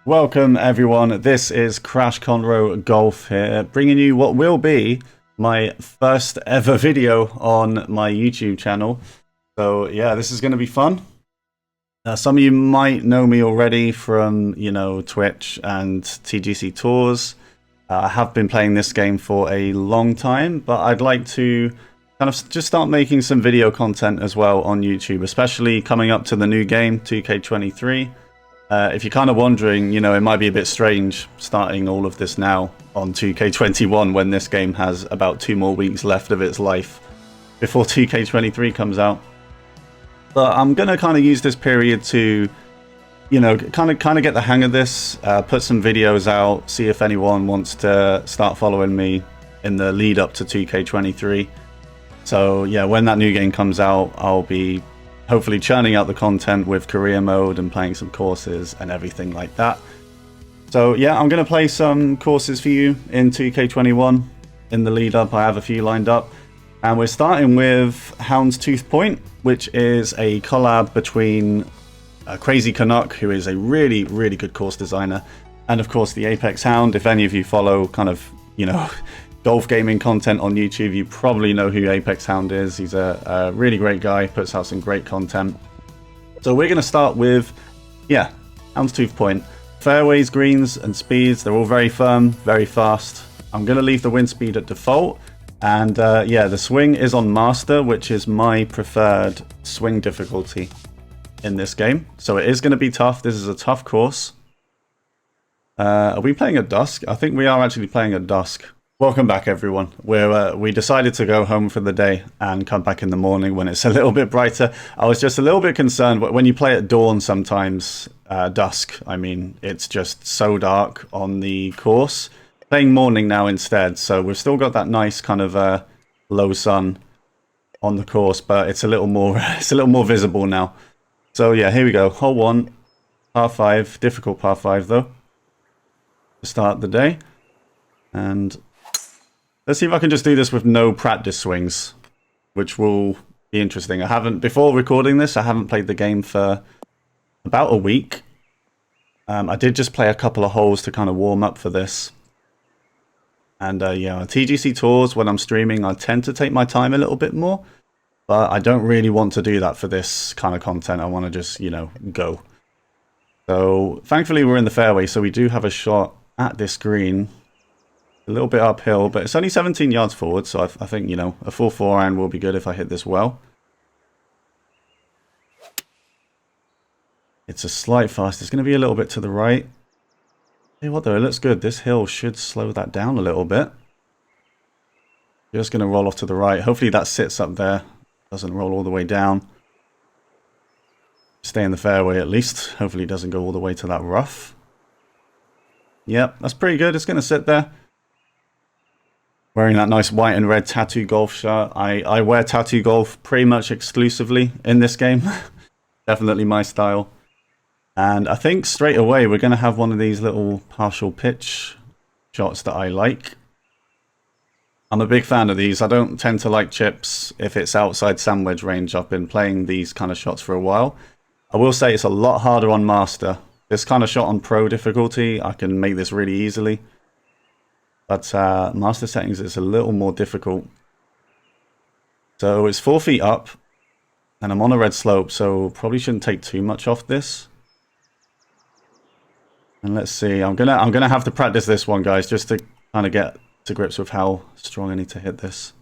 Welcome everyone, this is Crash Conroe Golf here, bringing you what will be my first ever video on my YouTube channel. So yeah, this is going to be fun. Some of you might know me already from, Twitch and TGC Tours. I have been playing this game for a long time, but I'd like to kind of just start making some video content as well on YouTube, especially coming up to the new game, 2K23. If you're kind of wondering, it might be a bit strange starting all of this now on 2K21 when this game has about 2 more weeks left of its life before 2K23 comes out. But I'm going to kind of use this period to, kind of get the hang of this, put some videos out, see if anyone wants to start following me in the lead up to 2K23. So yeah, when that new game comes out, I'll be hopefully churning out the content with career mode and playing some courses and everything like that. So yeah, I'm going to play some courses for you in 2K21 in the lead up. I have a few lined up. And we're starting with Hounds Tooth Point, which is a collab between Crazy Canuck, who is a really, really good course designer, and of course the Apex Hound. If any of you follow kind of, golf gaming content on YouTube, you probably know who Apex Hound is. He's a really great guy, puts out some great content. So we're going to start with, Hounds Tooth Point. Fairways, greens, and speeds, they're all very firm, very fast. I'm going to leave the wind speed at default. And the swing is on Master, which is my preferred swing difficulty in this game. So it is going to be tough. This is a tough course. Are we playing at dusk? I think we are actually playing at dusk. Welcome back, everyone. We decided to go home for the day and come back in the morning when it's a little bit brighter. I was just a little bit concerned when you play at dawn sometimes, dusk, I mean, it's just so dark on the course. Playing morning now instead, so we've still got that nice kind of low sun on the course, but it's a little more visible now. So yeah, here we go. Hole 1, par 5, difficult par 5 though, to start the day. And let's see if I can just do this with no practice swings, which will be interesting. Before recording this, I haven't played the game for about a week. I did just play a couple of holes to kind of warm up for this. And on TGC Tours, when I'm streaming, I tend to take my time a little bit more. But I don't really want to do that for this kind of content. I want to just, go. So thankfully, we're in the fairway, so we do have a shot at this green. A little bit uphill, but it's only 17 yards forward, so I think, a full 4-iron will be good if I hit this well. It's a slight fast. It's going to be a little bit to the right. Hey, what though? It looks good. This hill should slow that down a little bit. Just going to roll off to the right. Hopefully that sits up there. Doesn't roll all the way down. Stay in the fairway at least. Hopefully it doesn't go all the way to that rough. Yep, that's pretty good. It's going to sit there. Wearing that nice white and red tattoo golf shirt. I wear tattoo golf pretty much exclusively in this game. Definitely my style. And I think straight away we're going to have one of these little partial pitch shots that I like. I'm a big fan of these. I don't tend to like chips if it's outside sand wedge range. I've been playing these kind of shots for a while. I will say it's a lot harder on Master. This kind of shot on Pro difficulty, I can make this really easily. But Master settings is a little more difficult. So it's 4 feet up. And I'm on a red slope, so probably shouldn't take too much off this. And let's see, I'm gonna have to practice this one, guys, just to kind of get to grips with how strong I need to hit this.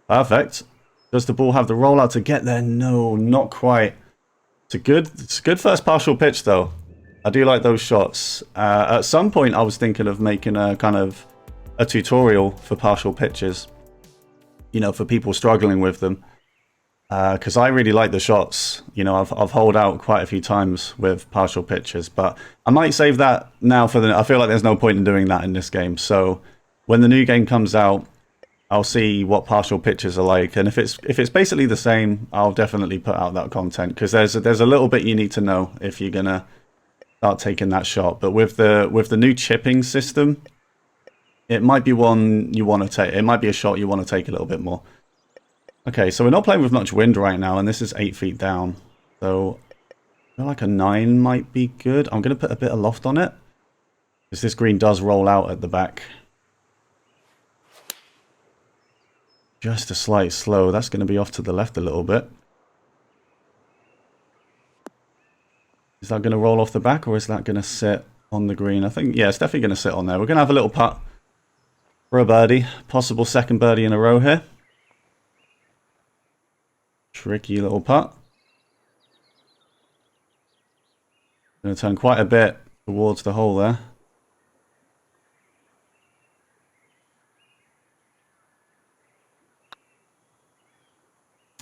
Perfect. Does the ball have the rollout to get there? No, not quite. It's a good first partial pitch though. I do like those shots. At some point I was thinking of making a kind of a tutorial for partial pitches, for people struggling with them. Because I really like the shots. I've holed out quite a few times with partial pitches, but I might save that now I feel like there's no point in doing that in this game. So when the new game comes out, I'll see what partial pitches are like, and if it's basically the same, I'll definitely put out that content, because there's a little bit you need to know if you're gonna start taking that shot. But with the new chipping system, it might be one you want to take. It might be a shot you want to take a little bit more. Okay, so we're not playing with much wind right now, and this is 8 feet down. So I feel like a 9 might be good. I'm going to put a bit of loft on it, because this green does roll out at the back. Just a slight slow. That's going to be off to the left a little bit. Is that going to roll off the back, or is that going to sit on the green? I think, yeah, it's definitely going to sit on there. We're going to have a little putt for a birdie. Possible second birdie in a row here. Tricky little putt. Going to turn quite a bit towards the hole there.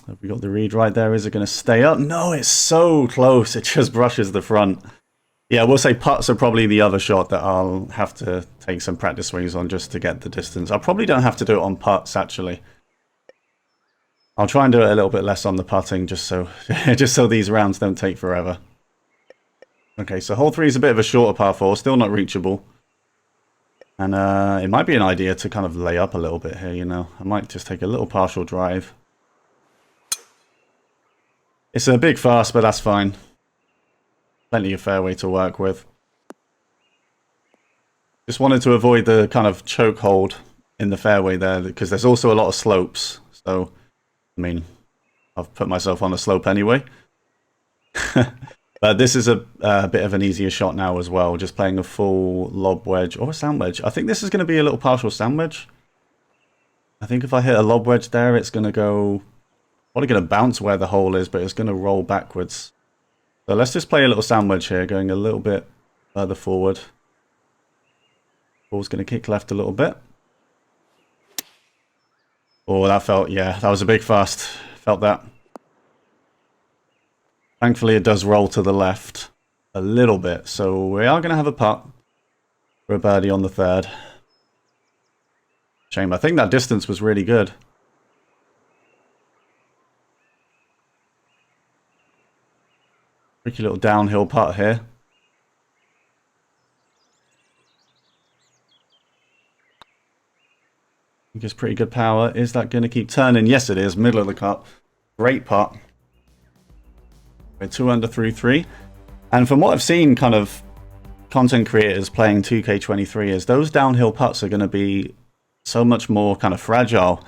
Have we got the read right there? Is it going to stay up? No, it's so close. It just brushes the front. Yeah, we'll say putts are probably the other shot that I'll have to take some practice swings on just to get the distance. I probably don't have to do it on putts, actually. I'll try and do it a little bit less on the putting just so just so these rounds don't take forever. Okay, so hole 3 is a bit of a shorter par 4, still not reachable. And it might be an idea to kind of lay up a little bit here, you know. I might just take a little partial drive. It's a big fast, but that's fine. Plenty of fairway to work with. Just wanted to avoid the kind of choke hold in the fairway there, because there's also a lot of slopes. So, I mean, I've put myself on a slope anyway. But this is a bit of an easier shot now as well, just playing a full lob wedge or a sand wedge. I think this is going to be a little partial sand wedge. I think if I hit a lob wedge there, it's going to go... Probably going to bounce where the hole is, but it's going to roll backwards. So let's just play a little sand wedge here, going a little bit further forward. Ball's going to kick left a little bit. Oh, that felt... Yeah, that was a big fast. Felt that. Thankfully, it does roll to the left a little bit. So we are going to have a putt for a birdie on the 3rd. Shame. I think that distance was really good. Tricky little downhill putt here. I think it's pretty good power. Is that going to keep turning? Yes, it is. Middle of the cup. Great putt. We're 2 under through 3. And from what I've seen, kind of content creators playing 2K23 is those downhill putts are going to be so much more kind of fragile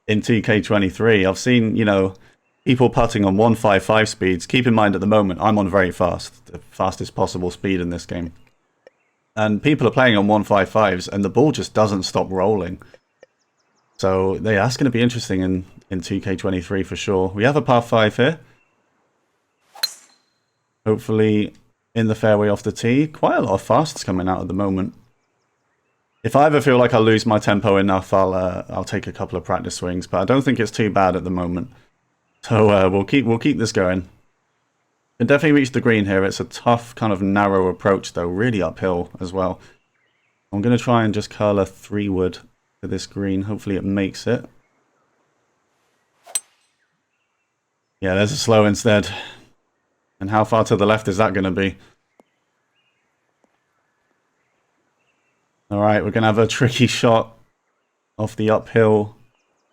in 2K23. I've seen, you know, people putting on 155 speeds. Keep in mind at the moment, I'm on very fast, the fastest possible speed in this game. And people are playing on 155s and the ball just doesn't stop rolling. So yeah, that's going to be interesting in 2K23 for sure. We have a par 5 here. Hopefully in the fairway off the tee. Quite a lot of fasts coming out at the moment. If I ever feel like I lose my tempo enough, I'll take a couple of practice swings, but I don't think it's too bad at the moment. So we'll keep this going. Can definitely reach the green here. It's a tough kind of narrow approach though, really uphill as well. I'm going to try and just curl a 3-wood to this green. Hopefully it makes it. Yeah, there's a slow instead. And how far to the left is that going to be? Alright, we're going to have a tricky shot off the uphill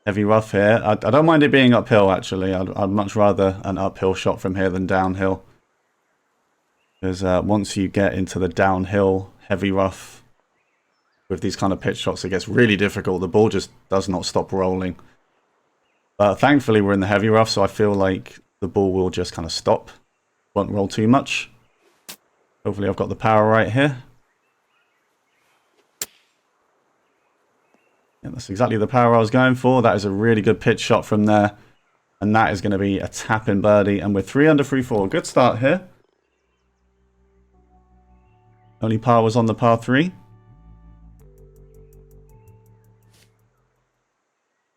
heavy rough here. I don't mind it being uphill, actually. I'd much rather an uphill shot from here than downhill. Because once you get into the downhill heavy rough with these kind of pitch shots, it gets really difficult. The ball just does not stop rolling. But thankfully, we're in the heavy rough, so I feel like the ball will just kind of stop. Won't roll too much. Hopefully I've got the power right here. Yeah, that's exactly the power I was going for. That is a really good pitch shot from there. And that is going to be a tap-in birdie. And we're 3 under 3-4. Good start here. Only par was on the par 3.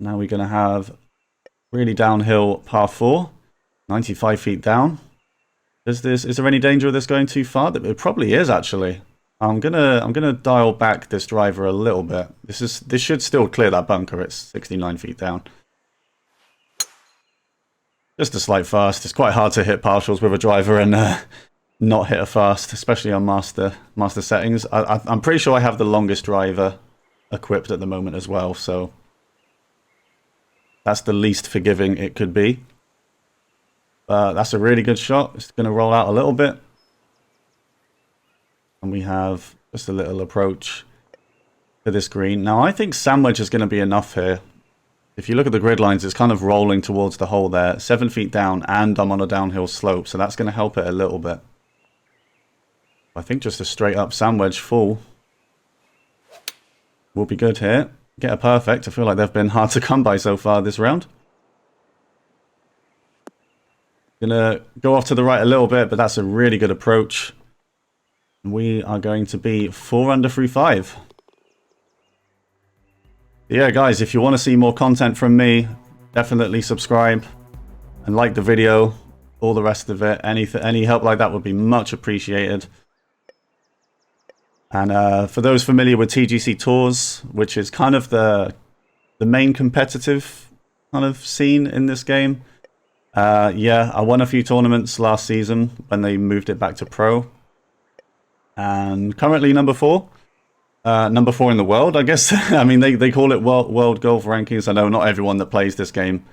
Now we're going to have really downhill par 4. 95 feet down. Is there any danger of this going too far? It probably is, actually. I'm gonna dial back this driver a little bit. This should still clear that bunker. It's 69 feet down. Just a slight fast. It's quite hard to hit partials with a driver and not hit a fast, especially on master settings. I'm pretty sure I have the longest driver equipped at the moment as well, so that's the least forgiving it could be. That's a really good shot. It's going to roll out a little bit. And we have just a little approach to this green. Now, I think sandwich is going to be enough here. If you look at the grid lines, it's kind of rolling towards the hole there. 7 feet down, and I'm on a downhill slope, so that's going to help it a little bit. I think just a straight up sandwich full will be good here. Get a perfect. I feel like they've been hard to come by so far this round. Gonna go off to the right a little bit, but that's a really good approach. We are going to be 4 under through 5. Yeah, guys, if you want to see more content from me, definitely subscribe and like the video. All the rest of it, any help like that would be much appreciated. And for those familiar with TGC Tours, which is kind of the main competitive kind of scene in this game, yeah, I won a few tournaments last season when they moved it back to Pro. And currently number 4. Number 4 in the world, I guess. I mean, they call it world golf rankings. I know not everyone that plays this game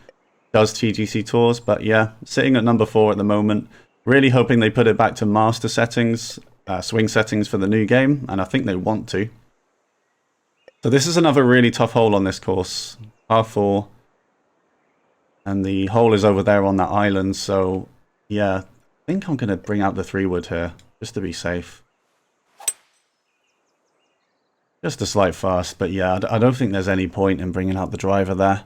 does TGC Tours, but yeah, sitting at number 4 at the moment. Really hoping they put it back to master settings, swing settings for the new game, and I think they want to. So this is another really tough hole on this course, par 4. And the hole is over there on that island, so yeah, I think I'm going to bring out the 3-wood here, just to be safe. Just a slight fast, but yeah, I don't think there's any point in bringing out the driver there.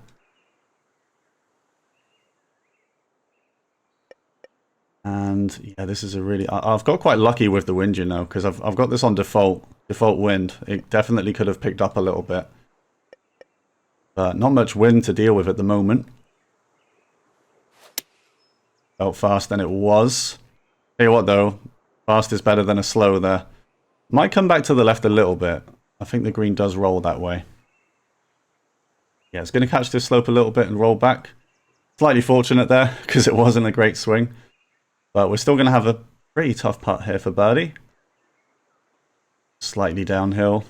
And yeah, this is a really... I've got quite lucky with the wind, you know, because I've got this on default wind. It definitely could have picked up a little bit. But not much wind to deal with at the moment. Felt fast than it was. Tell you what though, fast is better than a slow there. Might come back to the left a little bit. I think the green does roll that way. Yeah, it's going to catch this slope a little bit and roll back. Slightly fortunate there, because it wasn't a great swing. But we're still going to have a pretty tough putt here for birdie. Slightly downhill.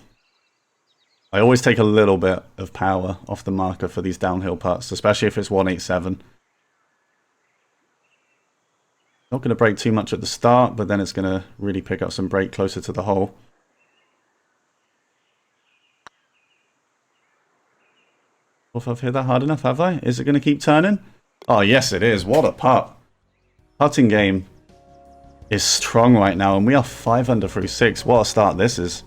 I always take a little bit of power off the marker for these downhill putts, especially if it's 187. Not going to break too much at the start, but then it's going to really pick up some break closer to the hole. If I've hit that hard enough, have I? Is it going to keep turning? Oh, yes, it is. What a putt. Putting game is strong right now, and we are 5 under through 6. What a start this is.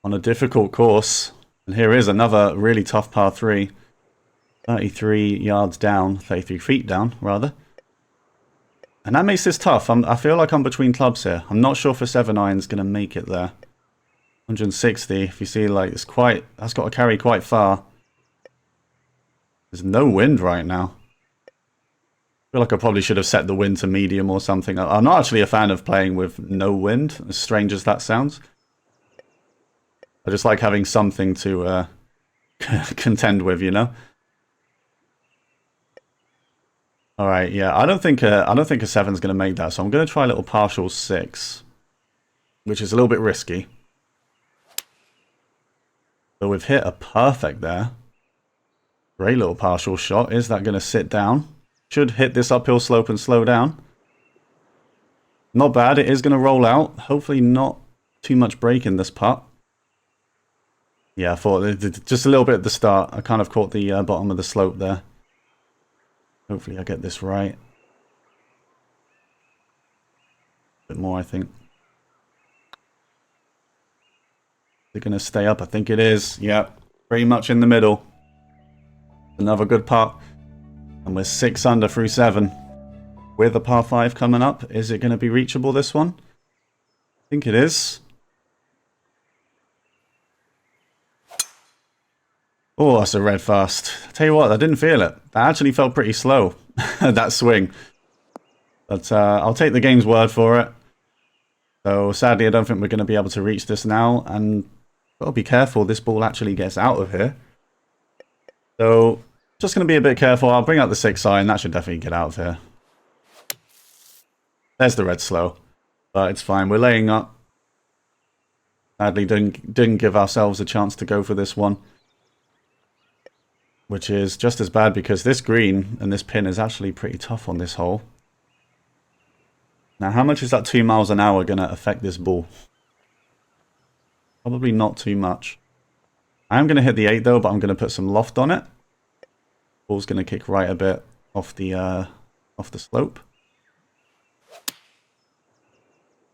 On a difficult course. And here is another really tough par 3. 33 yards down. 33 feet down, rather. And that makes this tough. I feel like I'm between clubs here. I'm not sure if a 7-iron's going to make it there. 160, if you see, like, it's quite... That's got to carry quite far. There's no wind right now. I feel like I probably should have set the wind to medium or something. I'm not actually a fan of playing with no wind, as strange as that sounds. I just like having something to contend with, you know? Alright, yeah, I don't think a 7's going to make that, so I'm going to try a little partial 6, which is a little bit risky. So we've hit a perfect there. Great little partial shot. Is that going to sit down? Should hit this uphill slope and slow down. Not bad. It is going to roll out. Hopefully not too much break in this putt. Yeah, I thought just a little bit at the start. I kind of caught the bottom of the slope there. Hopefully I get this right. A bit more, I think. Is it going to stay up? I think it is. Yeah, pretty much in the middle. Another good putt. And we're 6 under through 7. With a par 5 coming up. Is it going to be reachable, this one? I think it is. Oh, that's a red fast. Tell you what, I didn't feel it. That actually felt pretty slow, that swing. But I'll take the game's word for it. So sadly, I don't think we're going to be able to reach this now. And got to be careful, this ball actually gets out of here. So just going to be a bit careful. I'll bring out the 6-iron. That should definitely get out of here. There's the red slow. But it's fine. We're laying up. Sadly, didn't give ourselves a chance to go for this one. which is just as bad because this green and this pin is actually pretty tough on this hole. Now, how much is that 2 miles an hour going to affect this ball? Probably not too much. I am going to hit the 8 though, but I'm going to put some loft on it. Ball's going to kick right a bit off the slope.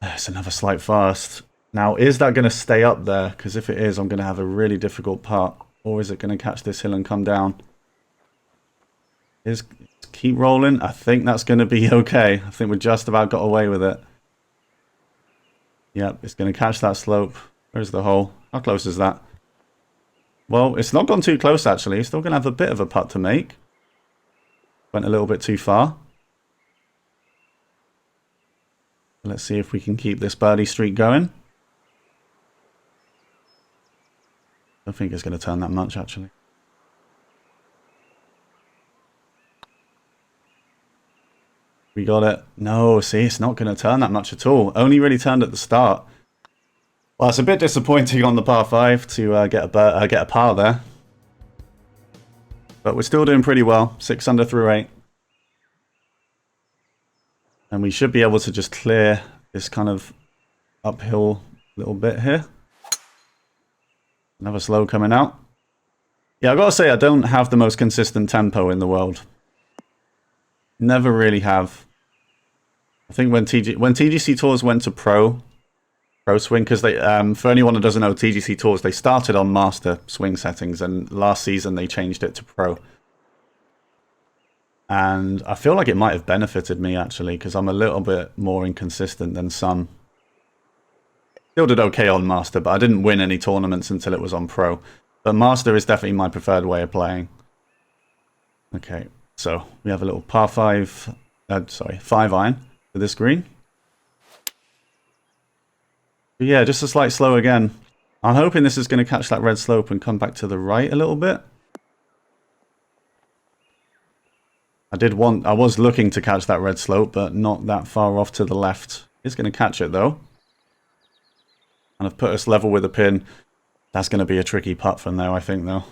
It's another slight fast. Now, is that going to stay up there? Because if it is, I'm going to have a really difficult putt. Or is it going to catch this hill and come down? Keep rolling. I think that's going to be okay. I think we just about got away with it. Yep, it's going to catch that slope. Where's the hole? How close is that? Well, it's not gone too close, actually. Still going to have a bit of a putt to make. Went a little bit too far. Let's see if we can keep this birdie streak going. I don't think it's going to turn that much, actually. We got it. No, see, it's not going to turn that much at all. Only really turned at the start. Well, it's a bit disappointing on the par 5 to get a par there. But we're still doing pretty well. 6 under through 8. And we should be able to just clear this kind of uphill little bit here. Another slow coming out. Yeah, I've got to say, I don't have the most consistent tempo in the world. Never really have. I think when TGC Tours went to Pro Swing, because they, for anyone who doesn't know, TGC Tours, they started on Master swing settings, and last season they changed it to Pro. And I feel like it might have benefited me, actually, because I'm a little bit more inconsistent than some. Still did okay on Master, but I didn't win any tournaments until it was on Pro. But Master is definitely my preferred way of playing. Okay, so we have a little par 5, 5 iron for this green. But yeah, just a slight slow again. I'm hoping this is going to catch that red slope and come back to the right a little bit. I was looking to catch that red slope, but not that far off to the left. It's going to catch it though. And I've put us level with a pin. That's going to be a tricky putt from there, I think, though.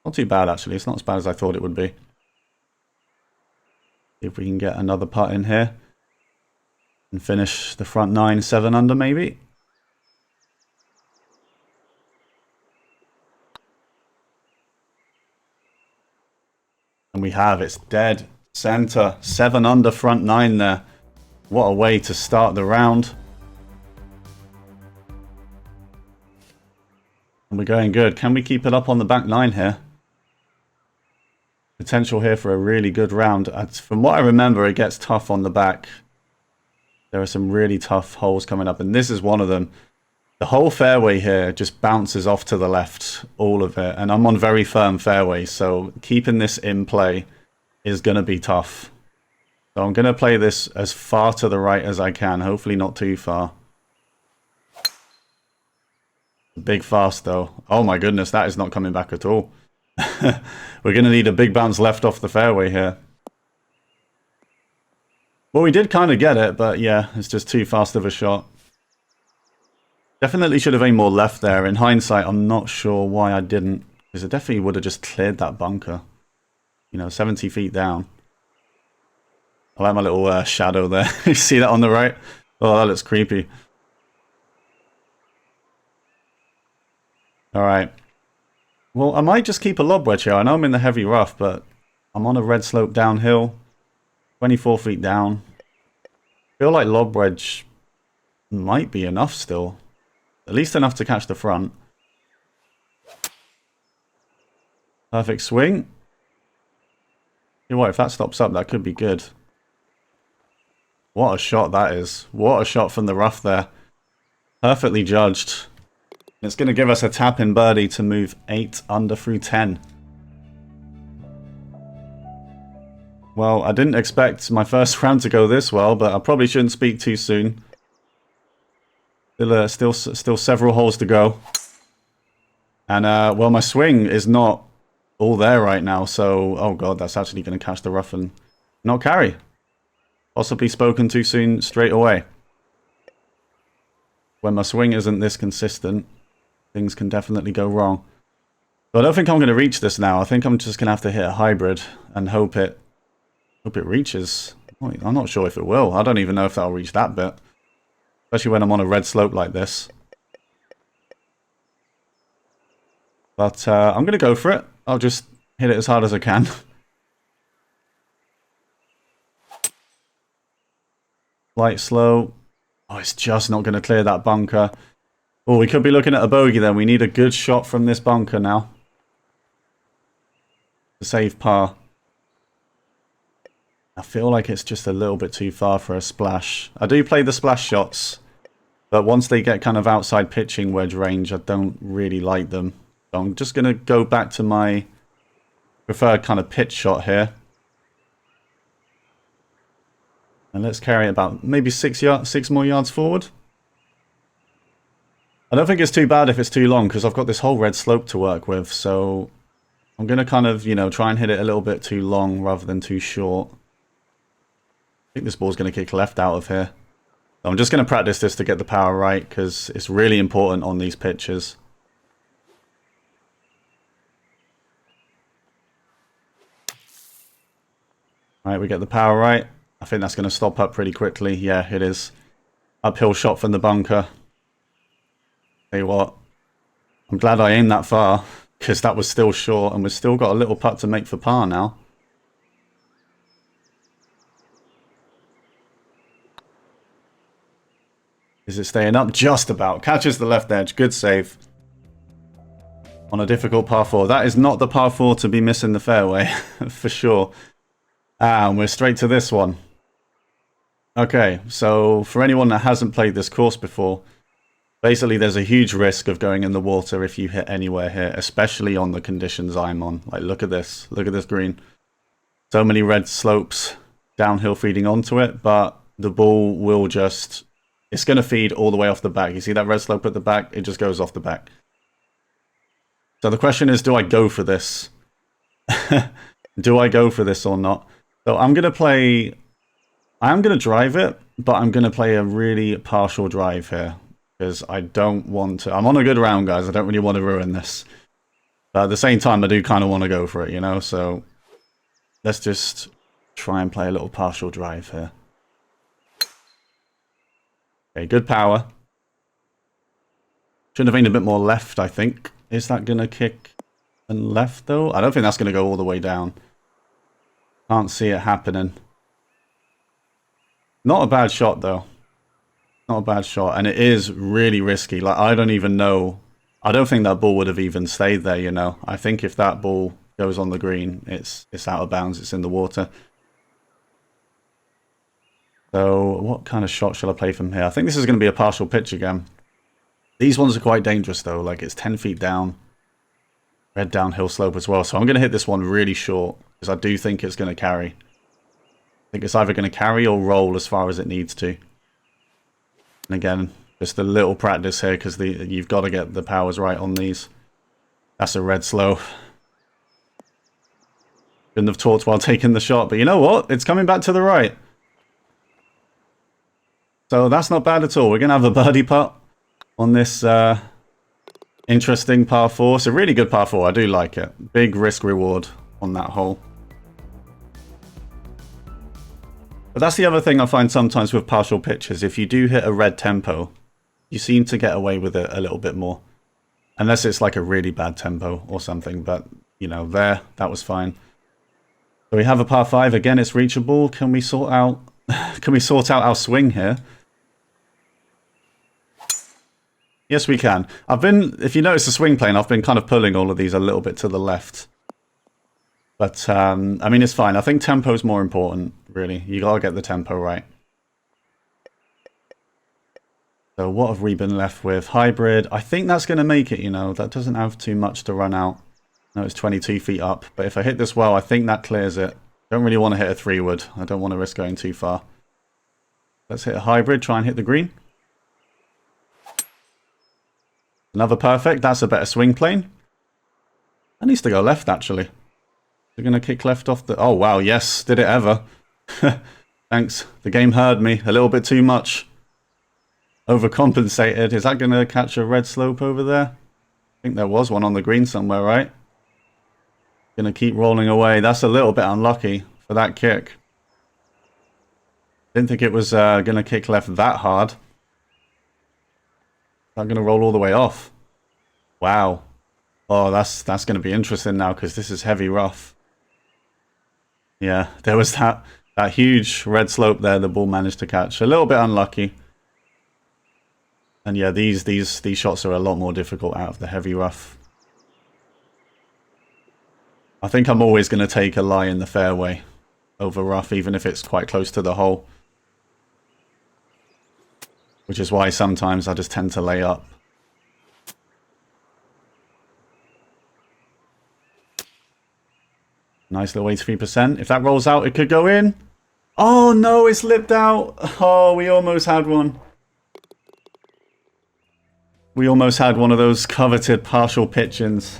Not too bad, actually. It's not as bad as I thought it would be. See if we can get another putt in here. And finish the front 9, 7 under, maybe. And we have. It's dead center. 7 under, front 9 there. What a way to start the round. And we're going good. Can we keep it up on the back 9 here? Potential here for a really good round. From what I remember, it gets tough on the back. There are some really tough holes coming up, and this is one of them. The whole fairway here just bounces off to the left, all of it. And I'm on very firm fairways, so keeping this in play is going to be tough. So I'm going to play this as far to the right as I can, hopefully not too far. Big fast though. Oh my goodness, that is not coming back at all. We're going to need a big bounce left off the fairway here. Well, we did kind of get it, but yeah, it's just too fast of a shot. Definitely should have aimed more left there. In hindsight, I'm not sure why I didn't, because it definitely would have just cleared that bunker. You know, 70 feet down. I like my little shadow there. You see that on the right? Oh, that looks creepy. Alright. Well, I might just keep a lob wedge here. I know I'm in the heavy rough, but I'm on a red slope downhill. 24 feet down. I feel like lob wedge might be enough still. At least enough to catch the front. Perfect swing. You know what, if that stops up, that could be good. What a shot that is. What a shot from the rough there. Perfectly judged. It's going to give us a tap-in birdie to move 8 under through 10. Well, I didn't expect my first round to go this well, but I probably shouldn't speak too soon. Still several holes to go. And, well, my swing is not all there right now, so... Oh, God, that's actually going to catch the rough and not carry. Possibly spoken too soon straight away. When my swing isn't this consistent, things can definitely go wrong. But I don't think I'm going to reach this now. I think I'm just going to have to hit a hybrid and hope it reaches. I'm not sure if it will. I don't even know if that'll reach that bit. Especially when I'm on a red slope like this. But I'm going to go for it. I'll just hit it as hard as I can. Light, slow. Oh, it's just not going to clear that bunker. Oh, we could be looking at a bogey then. We need a good shot from this bunker now to save par. I feel like it's just a little bit too far for a splash. I do play the splash shots, but once they get kind of outside pitching wedge range, I don't really like them. So I'm just going to go back to my preferred kind of pitch shot here. And let's carry it about maybe 6 more yards forward. I don't think it's too bad if it's too long because I've got this whole red slope to work with. So I'm going to kind of, you know, try and hit it a little bit too long rather than too short. I think this ball's going to kick left out of here. So I'm just going to practice this to get the power right because it's really important on these pitches. All right, we get the power right. I think that's going to stop up pretty quickly. Yeah, it is. Uphill shot from the bunker. Tell you what, I'm glad I aimed that far because that was still short and we've still got a little putt to make for par now. Is it staying up? Just about. Catches the left edge. Good save. On a difficult par 4. That is not the par 4 to be missing the fairway, for sure. And we're straight to this one. Okay, so for anyone that hasn't played this course before, basically there's a huge risk of going in the water if you hit anywhere here, especially on the conditions I'm on. Like, look at this. Look at this green. So many red slopes downhill feeding onto it, but the ball will just... It's going to feed all the way off the back. You see that red slope at the back? It just goes off the back. So the question is, do I go for this? Do I go for this or not? So I'm going to play... I'm going to drive it, but I'm going to play a really partial drive here. Because I don't want to... I'm on a good round, guys. I don't really want to ruin this. But at the same time, I do kind of want to go for it, you know? So let's just try and play a little partial drive here. Okay, good power. Should have aimed a bit more left, I think. Is that going to kick and left, though? I don't think that's going to go all the way down. Can't see it happening. Not a bad shot, though. Not a bad shot. And it is really risky. Like, I don't even know. I don't think that ball would have even stayed there, you know. I think if that ball goes on the green, it's out of bounds. It's in the water. So what kind of shot shall I play from here? I think this is going to be a partial pitch again. These ones are quite dangerous, though. Like, it's 10 feet down. Red downhill slope as well. So I'm going to hit this one really short because I do think it's going to carry. I think it's either going to carry or roll as far as it needs to. And again, just a little practice here because you've got to get the powers right on these. That's a red slope. Shouldn't have talked while taking the shot, but you know what? It's coming back to the right. So that's not bad at all. We're going to have a birdie putt on this interesting par 4. It's a really good par 4. I do like it. Big risk reward on that hole. But that's the other thing I find sometimes with partial pitches. If you do hit a red tempo, you seem to get away with it a little bit more. Unless it's like a really bad tempo or something. But, you know, that was fine. So we have a par 5. Again, it's reachable. Can we sort out our swing here? Yes, we can. If you notice the swing plane, I've been kind of pulling all of these a little bit to the left. But, I mean, it's fine. I think tempo's more important, really. You gotta get the tempo right. So what have we been left with? Hybrid. I think that's going to make it, you know. That doesn't have too much to run out. No, it's 22 feet up. But if I hit this well, I think that clears it. Don't really want to hit a 3-wood. I don't want to risk going too far. Let's hit a hybrid. Try and hit the green. Another perfect. That's a better swing plane. That needs to go left, actually. We're going to kick left off the... Oh, wow. Yes. Did it ever. Thanks. The game heard me a little bit too much. Overcompensated. Is that going to catch a red slope over there? I think there was one on the green somewhere, right? Gonna keep rolling away. That's a little bit unlucky for that kick. Didn't think it was gonna kick left that hard. I'm gonna roll all the way off. Wow. Oh, that's gonna be interesting now because this is heavy rough. Yeah, there was that huge red slope there the ball managed to catch. A little bit unlucky. And yeah, these shots are a lot more difficult out of the heavy rough. I think I'm always going to take a lie in the fairway over rough, even if it's quite close to the hole. Which is why sometimes I just tend to lay up. Nice little 83%. If that rolls out, it could go in. Oh no, it's lipped out. Oh, we almost had one. We almost had one of those coveted partial pitch-ins.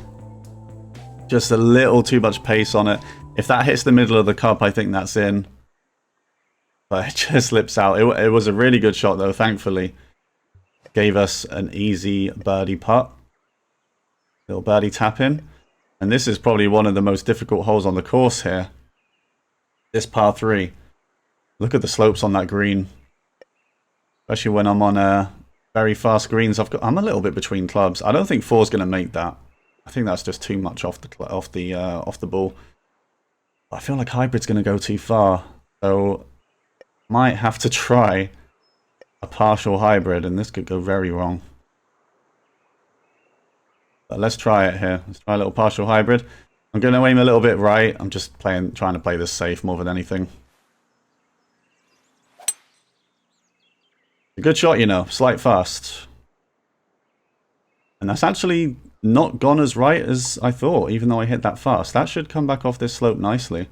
Just a little too much pace on it. If that hits the middle of the cup, I think that's in. But it just slips out. It was a really good shot, though, thankfully. Gave us an easy birdie putt. Little birdie tap in. And this is probably one of the most difficult holes on the course here. This par 3. Look at the slopes on that green. Especially when I'm on very fast greens. I'm a little bit between clubs. I don't think 4's going to make that. I think that's just too much off the ball. I feel like hybrid's going to go too far, so might have to try a partial hybrid, and this could go very wrong. But let's try it here. Let's try a little partial hybrid. I'm going to aim a little bit right. I'm just trying to play this safe more than anything. A good shot, you know, slight fast. And that's actually not gone as right as I thought, even though I hit that fast. That should come back off this slope nicely.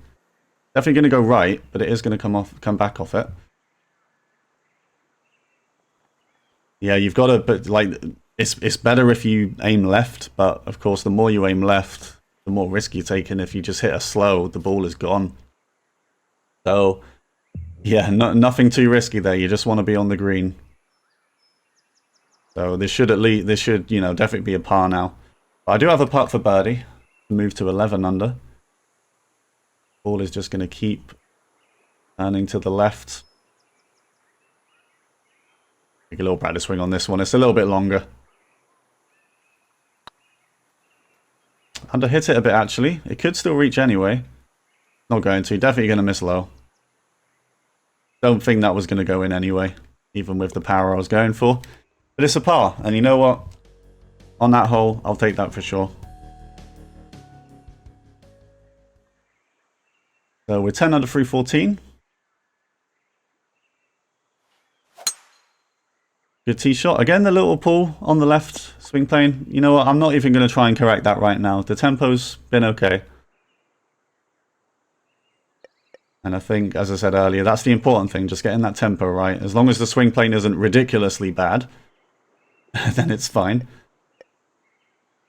Definitely going to go right, but it is going to come back off it. Yeah, you've got to, but like, it's better if you aim left, but of course, the more you aim left, the more risk you take, and if you just hit a slow, the ball is gone. So, yeah, nothing too risky there. You just want to be on the green. So this should you know, definitely be a par now. But I do have a putt for birdie. Move to 11 under. Ball is just going to keep turning to the left. Take a little practice swing on this one. It's a little bit longer. Under hit it a bit actually. It could still reach anyway. Not going to. Definitely going to miss low. Don't think that was going to go in anyway, even with the power I was going for. But it's a par, and you know what? On that hole, I'll take that for sure. So we're 10 under through 14. Good tee shot. Again, the little pull on the left swing plane. You know what? I'm not even going to try and correct that right now. The tempo's been okay. And I think, as I said earlier, that's the important thing, just getting that tempo right. As long as the swing plane isn't ridiculously bad, then it's fine.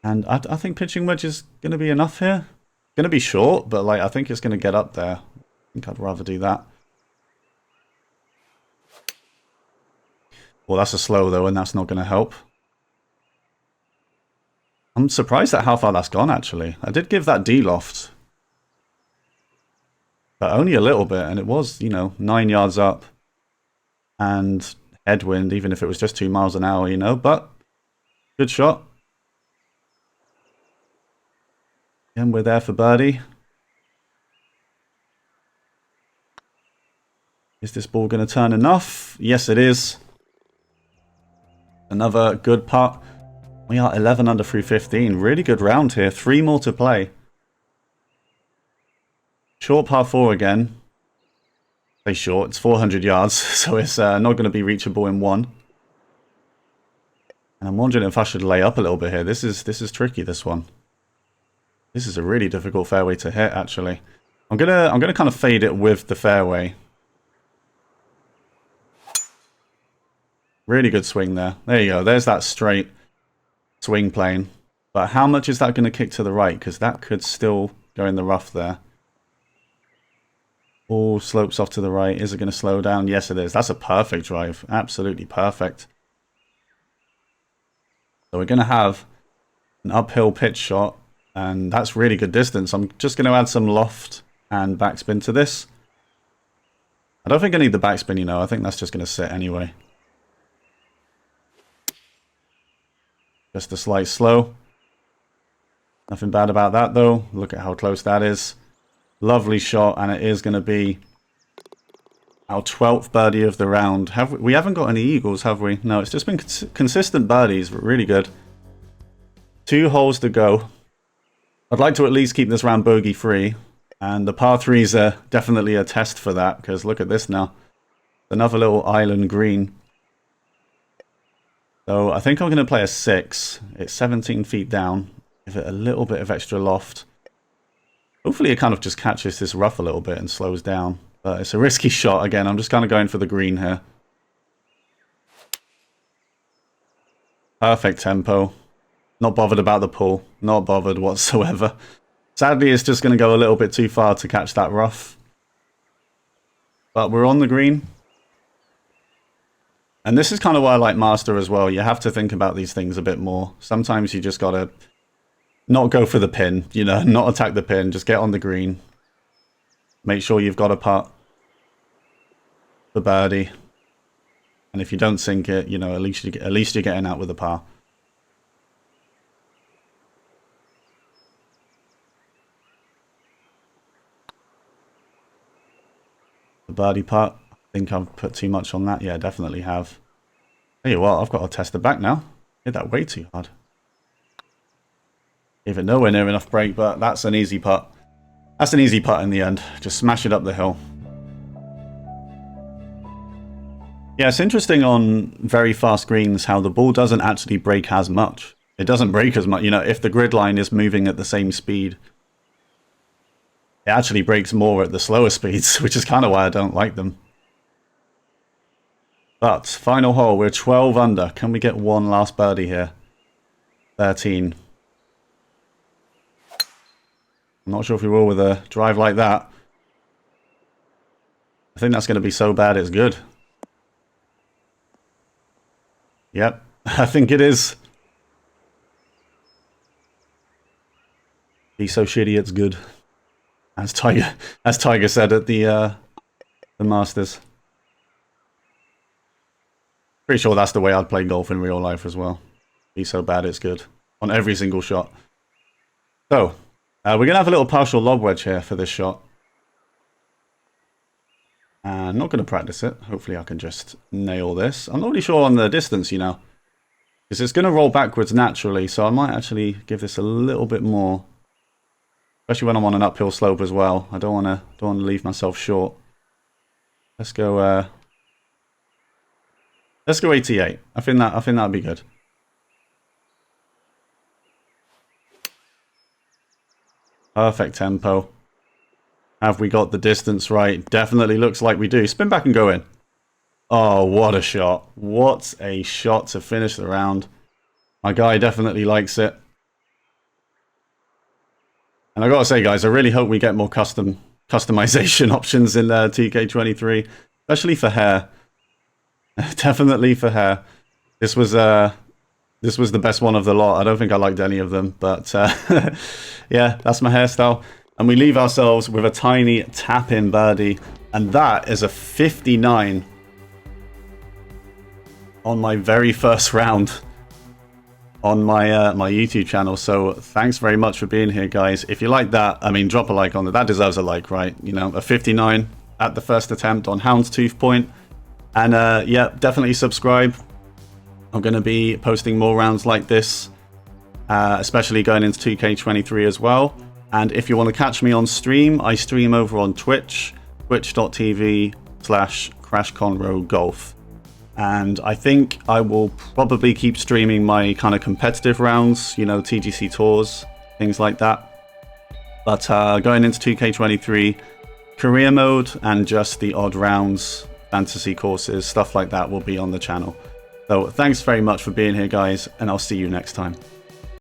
And I think pitching wedge is going to be enough here. Going to be short, but like I think it's going to get up there. I think I'd rather do that. Well, that's a slow though, and that's not going to help. I'm surprised at how far that's gone, actually. I did give that D-loft. But only a little bit, and it was, you know, 9 yards up. And headwind, even if it was just 2 miles an hour, you know. But, good shot. And we're there for birdie. Is this ball going to turn enough? Yes, it is. Another good putt. We are 11 under through 15. Really good round here. 3 more to play. Short par 4 again. Say short. It's 400 yards, so it's not going to be reachable in 1. And I'm wondering if I should lay up a little bit here. This is tricky, this one. This is a really difficult fairway to hit, actually. I'm gonna kind of fade it with the fairway. Really good swing there. There you go. There's that straight swing plane. But how much is that going to kick to the right? Because that could still go in the rough there. All slopes off to the right. Is it going to slow down? Yes, it is. That's a perfect drive. Absolutely perfect. So we're going to have an uphill pitch shot And that's really good distance. I'm just going to add some loft and backspin to this. I don't think I need the backspin, you know. I think that's just going to sit anyway. Just a slight slow. Nothing bad about that, though. Look at how close that is. Lovely shot, and it is going to be our 12th birdie of the round. We haven't got any eagles, have we? No, it's just been consistent birdies, but really good. 2 holes to go. I'd like to at least keep this round bogey-free. And the par 3s are definitely a test for that, because look at this now. Another little island green. So I think I'm going to play a 6. It's 17 feet down. Give it a little bit of extra loft. Hopefully it kind of just catches this rough a little bit and slows down. But it's a risky shot again. I'm just kind of going for the green here. Perfect tempo. Not bothered about the pull. Not bothered whatsoever. Sadly, it's just going to go a little bit too far to catch that rough. But we're on the green. And this is kind of why I like Master as well. You have to think about these things a bit more. Sometimes you just got to not go for the pin, you know, not attack the pin. Just get on the green. Make sure you've got a putt for birdie. And if you don't sink it, you know, at least you're getting out with a par. The birdie putt. I think I've put too much on that. Yeah, definitely have. Tell you what, I've got to test it back now. Hit that way too hard. Gave it nowhere near enough break, but that's an easy putt. That's an easy putt in the end. Just smash it up the hill. Yeah, it's interesting on very fast greens how the ball doesn't actually break as much. It doesn't break as much. You know, if the grid line is moving at the same speed, it actually breaks more at the slower speeds, which is kind of why I don't like them. But, final hole, we're 12 under. Can we get one last birdie here? 13. I'm not sure if we will with a drive like that. I think that's going to be so bad it's good. Yep, I think it is. Be so shitty it's good. As Tiger said at the Masters. Pretty sure that's the way I'd play golf in real life as well. Be so bad it's good. On every single shot. So, we're going to have a little partial lob wedge here for this shot. And not going to practice it. Hopefully I can just nail this. I'm not really sure on the distance, you know. Because it's going to roll backwards naturally. So I might actually give this a little bit more. Especially when I'm on an uphill slope as well. I don't want to leave myself short. Let's go 88. I think that'd be good. Perfect tempo. Have we got the distance right? Definitely looks like we do. Spin back and go in. Oh, what a shot. What a shot to finish the round. My guy definitely likes it. And I gotta say, guys, I really hope we get more customization options in 2K23, especially for hair. Definitely for hair. This was the best one of the lot. I don't think I liked any of them, but yeah, that's my hairstyle. And we leave ourselves with a tiny tap-in birdie, and that is a 59 on my very first round on my my YouTube channel. So thanks very much for being here, guys. If you like that, I mean, drop a like on it. That deserves a like, right? You know, a 59 at the first attempt on Hounds Tooth Point. And yeah, definitely subscribe. I'm going to be posting more rounds like this, especially going into 2K23 as well. And if you want to catch me on stream, I stream over on Twitch, twitch.tv/CrashConroeGolf. And I think I will probably keep streaming my kind of competitive rounds, you know, TGC tours, things like that. But going into 2K23, career mode and just the odd rounds, fantasy courses, stuff like that will be on the channel. So thanks very much for being here, guys, and I'll see you next time.